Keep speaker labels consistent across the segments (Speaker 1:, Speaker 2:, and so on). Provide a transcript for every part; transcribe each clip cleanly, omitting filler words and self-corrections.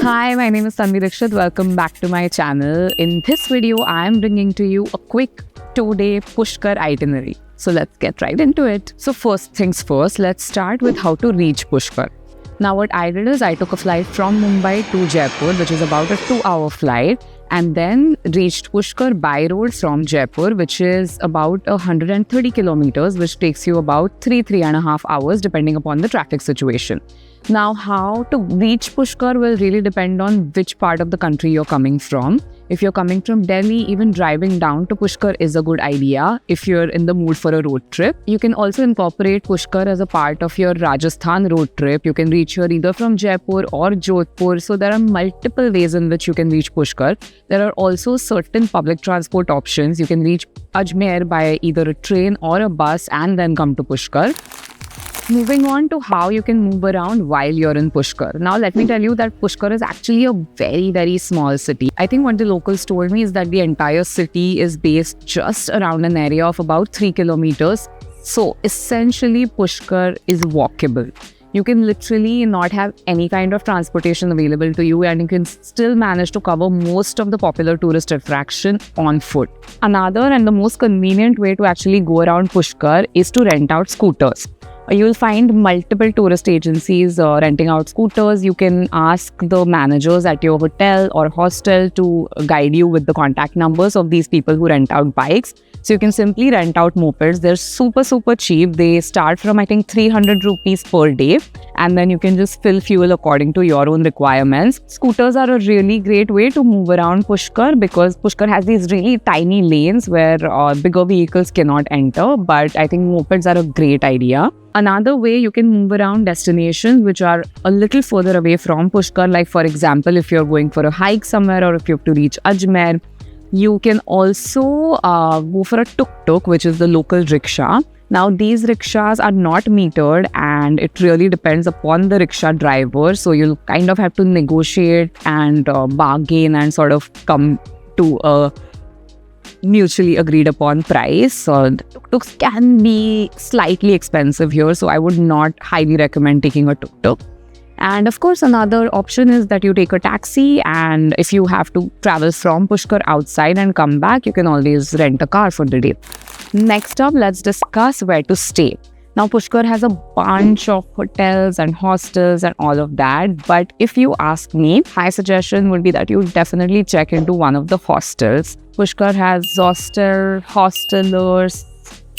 Speaker 1: Hi, my name is Tanvi Dikshit. Welcome back to my channel. In this video, I am bringing to you a quick 2-day Pushkar itinerary. So let's get right into it. So first things first, let's start with how to reach Pushkar. Now what I did is I took a flight from Mumbai to Jaipur, which is about a 2-hour flight, and then reached Pushkar by road from Jaipur, which is about 130 kilometers, which takes you about 3.5 hours depending upon the traffic situation. Now, how to reach Pushkar will really depend on which part of the country you're coming from. If you're coming from Delhi, even driving down to Pushkar is a good idea if you're in the mood for a road trip. You can also incorporate Pushkar as a part of your Rajasthan road trip. You can reach here either from Jaipur or Jodhpur. So there are multiple ways in which you can reach Pushkar. There are also certain public transport options. You can reach Ajmer by either a train or a bus and then come to Pushkar. Moving on to how you can move around while you're in Pushkar. Now, let me tell you that Pushkar is actually a very, very small city. I think what the locals told me is that the entire city is based just around an area of about 3 kilometers. So, essentially, Pushkar is walkable. You can literally not have any kind of transportation available to you, and you can still manage to cover most of the popular tourist attraction on foot. Another and the most convenient way to actually go around Pushkar is to rent out scooters. You'll find multiple tourist agencies renting out scooters. You can ask the managers at your hotel or hostel to guide you with the contact numbers of these people who rent out bikes. So you can simply rent out mopeds. They're super cheap. They start from I think 300 rupees per day, and then you can just fill fuel according to your own requirements. Scooters are a really great way to move around Pushkar because Pushkar has these really tiny lanes where bigger vehicles cannot enter, but I think mopeds are a great idea. Another way you can move around destinations which are a little further away from Pushkar, like for example, if you're going for a hike somewhere or if you have to reach Ajmer, you can also go for a tuk-tuk, which is the local rickshaw. Now, these rickshaws are not metered and it really depends upon the rickshaw driver. So you'll kind of have to negotiate and bargain and sort of come to a mutually agreed upon price. The tuk-tuks can be slightly expensive here, so I would not highly recommend taking a tuk-tuk. And of course, another option is that you take a taxi, and if you have to travel from Pushkar outside and come back, you can always rent a car for the day. Next up, let's discuss where to stay. Now, Pushkar has a bunch of hotels and hostels and all of that. But if you ask me, my suggestion would be that you definitely check into one of the hostels. Pushkar has Zostel, Hostelers,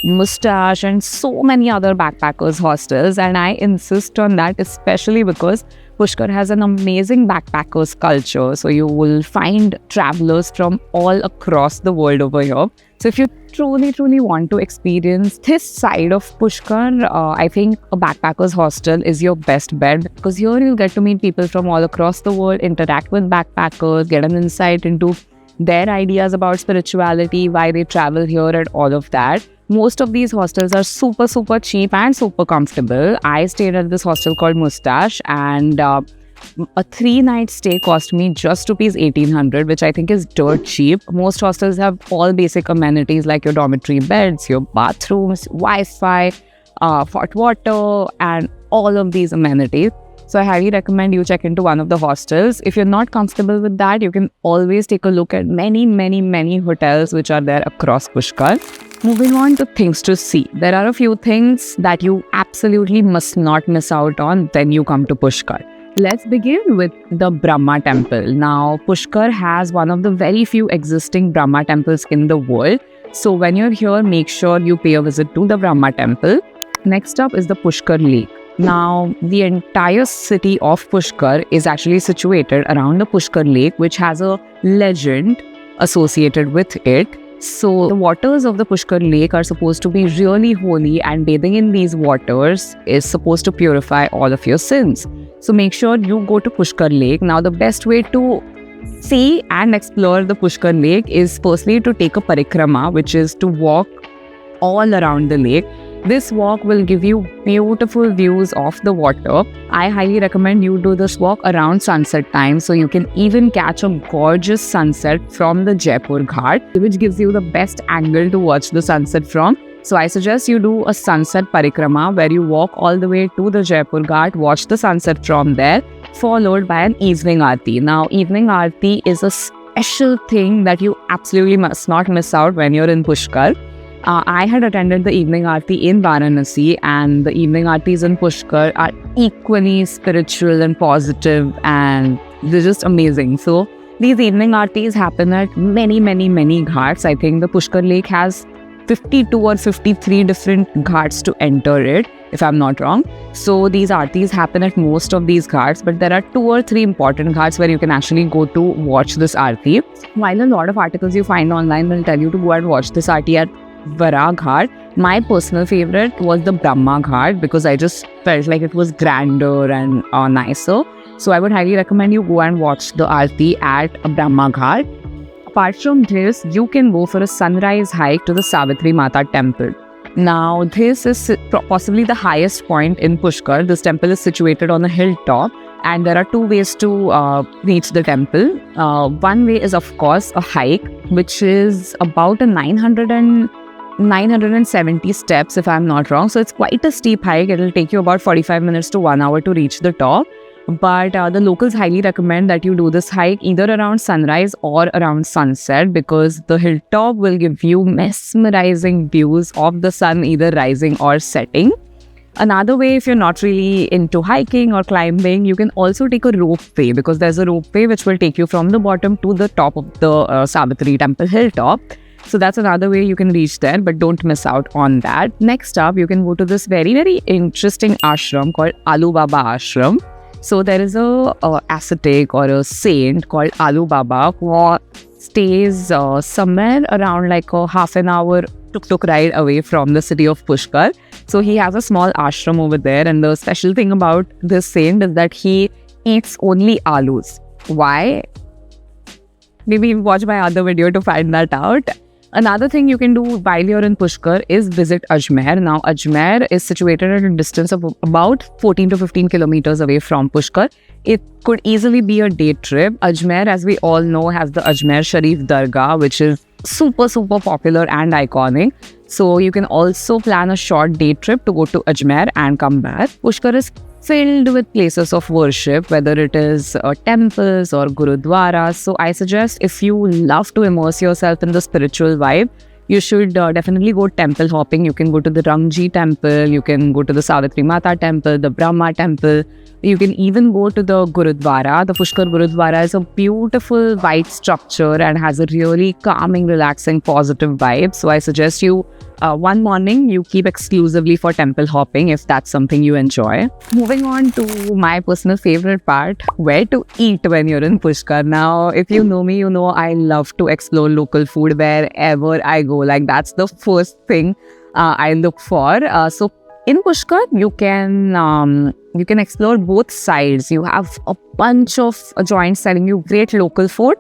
Speaker 1: Mustache, and so many other backpackers hostels. And I insist on that, especially because Pushkar has an amazing backpackers culture. So you will find travelers from all across the world over here. So if you truly want to experience this side of Pushkar, I think a backpackers hostel is your best bet because here you'll get to meet people from all across the world, interact with backpackers, get an insight into their ideas about spirituality, why they travel here and all of that. Most of these hostels are super cheap and super comfortable. I stayed at this hostel called Mustache, and a 3-night stay cost me just rupees 1800, which I think is dirt cheap. Most hostels have all basic amenities like your dormitory beds, your bathrooms, Wi-Fi, hot water, and all of these amenities. So I highly recommend you check into one of the hostels. If you're not comfortable with that, you can always take a look at many hotels which are there across Pushkar. Moving on to things to see. There are a few things that you absolutely must not miss out on when you come to Pushkar. Let's begin with the Brahma Temple. Now, Pushkar has one of the very few existing Brahma temples in the world. So when you're here, make sure you pay a visit to the Brahma Temple. Next up is the Pushkar Lake. Now, the entire city of Pushkar is actually situated around the Pushkar Lake, which has a legend associated with it. So, the waters of the Pushkar Lake are supposed to be really holy, and bathing in these waters is supposed to purify all of your sins. So, make sure you go to Pushkar Lake. Now, the best way to see and explore the Pushkar Lake is firstly to take a parikrama, which is to walk all around the lake. This walk will give you beautiful views of the water. I highly recommend you do this walk around sunset time, so you can even catch a gorgeous sunset from the Jaipur Ghat, which gives you the best angle to watch the sunset from. So I suggest you do a sunset parikrama where you walk all the way to the Jaipur Ghat, watch the sunset from there, followed by an evening aarti. Now, evening aarti is a special thing that you absolutely must not miss out when you're in Pushkar. I had attended the evening aarti in Varanasi, and the evening aartis in Pushkar are equally spiritual and positive, and they're just amazing. So these evening aartis happen at many ghats. I think the Pushkar Lake has 52 or 53 different ghats to enter it, if I'm not wrong. So these aartis happen at most of these ghats, but there are 2 or 3 important ghats where you can actually go to watch this aarti. While a lot of articles you find online will tell you to go and watch this aarti at Vara Ghat, my personal favorite was the Brahma Ghat, because I just felt like it was grander and nicer. So I would highly recommend you go and watch the aarti at Brahma Ghat. Apart from this, you can go for a sunrise hike to the Savitri Mata temple. Now, this is possibly the highest point in Pushkar. This temple is situated on a hilltop, and there are 2 ways to reach the temple. One way is, of course, a hike, which is about a 970 steps, if I'm not wrong. So it's quite a steep hike. It'll take you about 45 minutes to 1 hour to reach the top. But the locals highly recommend that you do this hike either around sunrise or around sunset, because the hilltop will give you mesmerizing views of the sun either rising or setting. Another way, if you're not really into hiking or climbing, you can also take a ropeway, because there's a ropeway which will take you from the bottom to the top of the Savitri temple hilltop. So that's another way you can reach there, but don't miss out on that. Next up, you can go to this very interesting ashram called Alu Baba Ashram. So there is a ascetic or a saint called Alu Baba who stays somewhere around like a half an hour tuk-tuk ride away from the city of Pushkar. So he has a small ashram over there, and the special thing about this saint is that he eats only alus. Why? Maybe watch my other video to find that out. Another thing you can do while you're in Pushkar is visit Ajmer. Now, Ajmer is situated at a distance of about 14 to 15 kilometers away from Pushkar. It could easily be a day trip. Ajmer, as we all know, has the Ajmer Sharif Dargah, which is super popular and iconic. So you can also plan a short day trip to go to Ajmer and come back. Pushkar is filled with places of worship, whether it is temples or gurudwaras. So I suggest, if you love to immerse yourself in the spiritual vibe, you should definitely go temple hopping. You can go to the Rangji temple, you can go to the Savitri Mata temple, the Brahma temple. You can even go to the Gurudwara. The Pushkar Gurudwara is a beautiful white structure and has a really calming, relaxing, positive vibe. So I suggest you one morning you keep exclusively for temple hopping if that's something you enjoy. Moving on to my personal favorite part, where to eat when you're in Pushkar. Now, if you know me, you know I love to explore local food wherever I go. Like, that's the first thing I look for. So in Pushkar, you can explore both sides. You have a bunch of joints selling you great local food,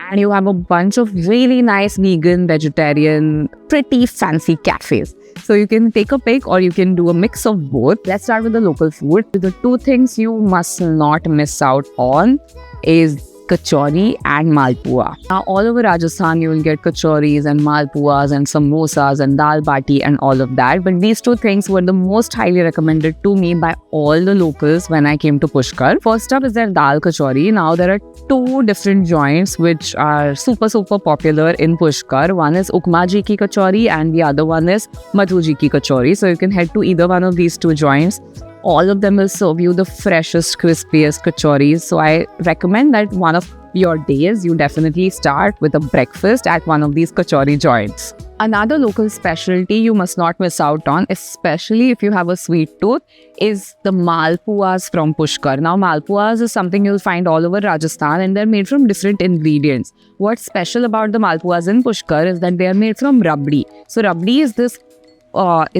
Speaker 1: and you have a bunch of really nice vegan, vegetarian, pretty fancy cafes. So you can take a pick or you can do a mix of both. Let's start with the local food. The 2 things you must not miss out on is kachori and malpua. Now, all over Rajasthan, you will get kachoris and malpuas and samosas and dal bati and all of that. But these 2 things were the most highly recommended to me by all the locals when I came to Pushkar. First up is their dal kachori. Now, there are 2 different joints which are super popular in Pushkar. One is Ukma ji ki kachori and the other one is Madhu ji ki kachori. So you can head to either one of these 2 joints. All of them will serve you the freshest, crispiest kachoris. So I recommend that one of your days, you definitely start with a breakfast at one of these kachori joints. Another local specialty you must not miss out on, especially if you have a sweet tooth, is the malpuas from Pushkar. Now, malpuas is something you'll find all over Rajasthan, and they're made from different ingredients. What's special about the malpuas in Pushkar is that they are made from rabdi. So rabdi is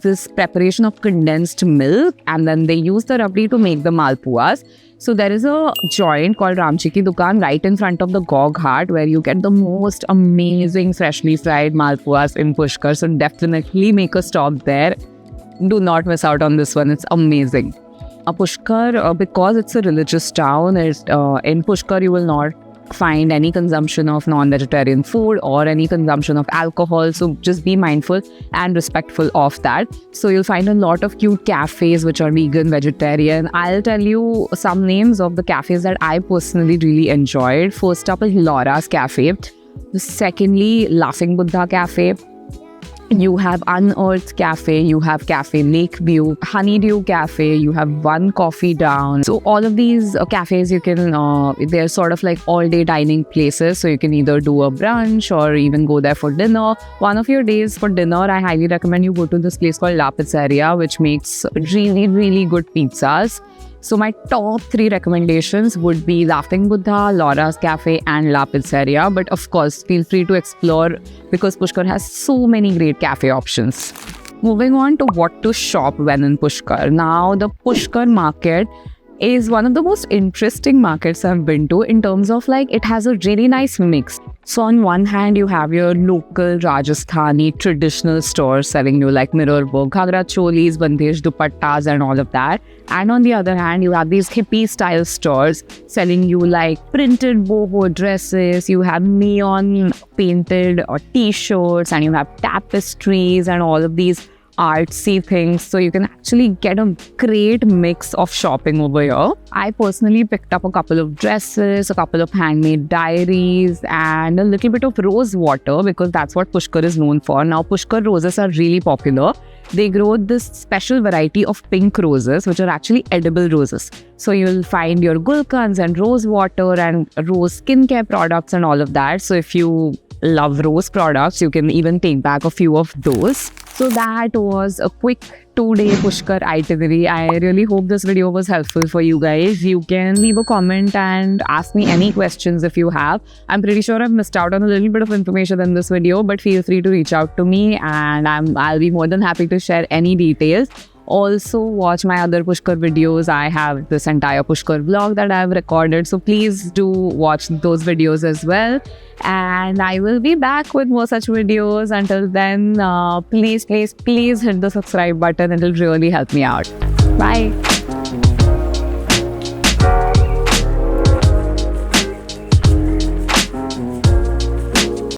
Speaker 1: this preparation of condensed milk, and then they use the rabdi to make the malpuas. So there is a joint called Ramji Ki Dukaan right in front of the Gaur Ghat where you get the most amazing freshly fried malpuas in Pushkar. So definitely make a stop there. Do not miss out on this one. It's amazing. Pushkar, because it's a religious town, in Pushkar you will not find any consumption of non-vegetarian food or any consumption of alcohol. So just be mindful and respectful of that. So you'll find a lot of cute cafes which are vegan, vegetarian. I'll tell you some names of the cafes that I personally really enjoyed. First up is Laura's Cafe. Secondly, Laughing Buddha Cafe. You have Unearthed Cafe, you have Cafe Lakeview, Honeydew Cafe, you have One Coffee Down. So all of these cafes, you can, they're sort of like all-day dining places. So you can either do a brunch or even go there for dinner. One of your days for dinner, I highly recommend you go to this place called La Pizzeria, which makes really, really good pizzas. So my top 3 recommendations would be Laughing Buddha, Laura's Cafe and La Pizzeria. But of course, feel free to explore because Pushkar has so many great cafe options. Moving on to what to shop when in Pushkar. Now, the Pushkar market is one of the most interesting markets I've been to in terms of like it has a really nice mix. So on one hand, you have your local Rajasthani traditional stores selling you like mirror work, ghagra cholis, bandhesh dupattas and all of that. And on the other hand, you have these hippie style stores selling you like printed boho dresses, you have neon painted t-shirts, and you have tapestries and all of these artsy things. So you can actually get a great mix of shopping over here. I personally picked up a couple of dresses, a couple of handmade diaries and a little bit of rose water because that's what Pushkar is known for. Now Pushkar roses are really popular. They grow this special variety of pink roses which are actually edible roses. So you'll find your gulkans and rose water and rose skincare products and all of that. So if you love rose products, you can even take back a few of those. So that was a quick 2-day Pushkar itinerary. I really hope this video was helpful for you guys. You can leave a comment and ask me any questions if you have. I'm pretty sure I've missed out on a little bit of information in this video, but feel free to reach out to me and I'll be more than happy to share any details. Also watch my other Pushkar videos. I have this entire Pushkar vlog that I've recorded, so please do watch those videos as well. And I will be back with more such videos. Until then, please hit the subscribe button. It'll really help me out. Bye.